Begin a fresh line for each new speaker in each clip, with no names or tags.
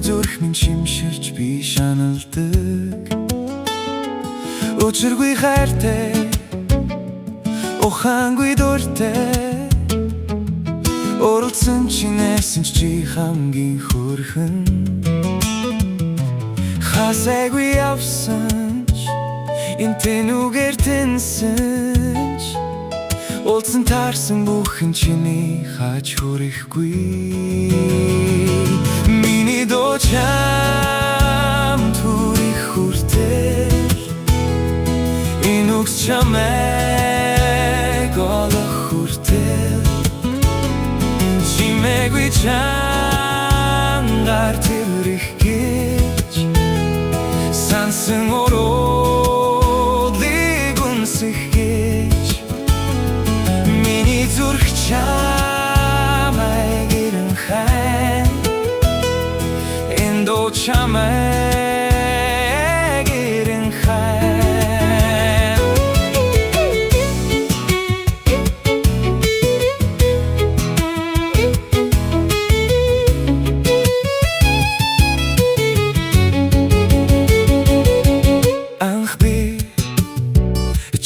зүрх минь шимширч би шаналдаг Учиргүй хайртай ухаангүй дуртай Оролцсон чинээсэн чи хамгийн хөрхөн Хасайгүй явсан ч энэ тэнүүгээр тэнсэн ч Олдсон таарсан бүхэн чиний хааж хүрэхгүй Миний дуу чамд хүрэх хүртэл Энэ үгс чамайг олох хүртэл Чимээгүй чангаар тэрэх гэж Сансан оролыг үнсэх гэж Миний зүрх чамайг ирэн хайн Энэ дуу чамайг ирэн хайн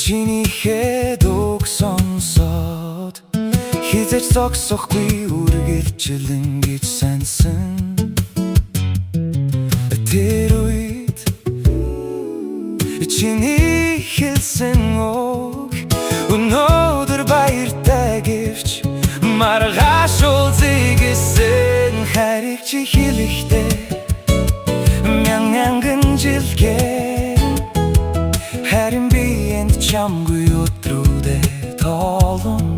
Чинийхээ дууг сонсоод Хизэж зогсохгүй үргэлжлэн гэж сансан Тэр үед чиний хэлсэн үг Өнөөдөр баяртай гэвч Маргааш уулзъя хайрыг чи хэлэхдээ мянган жилгээ Харин би энд чамгүй өдрүүдэд тоолон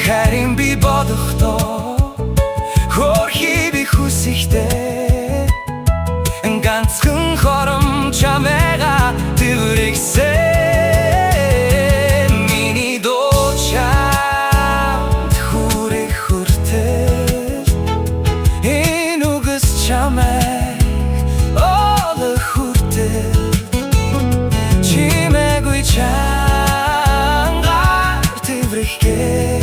Харин би бодохдоо Хөрхий би хүсэхдээ Ганцхан хором чамайга тэрэгсэн Миний дуу чамд хүрэх хүртэл Энэ үгс чамайг олох хүртэл Чимээгүй чангаар тэрэх гэж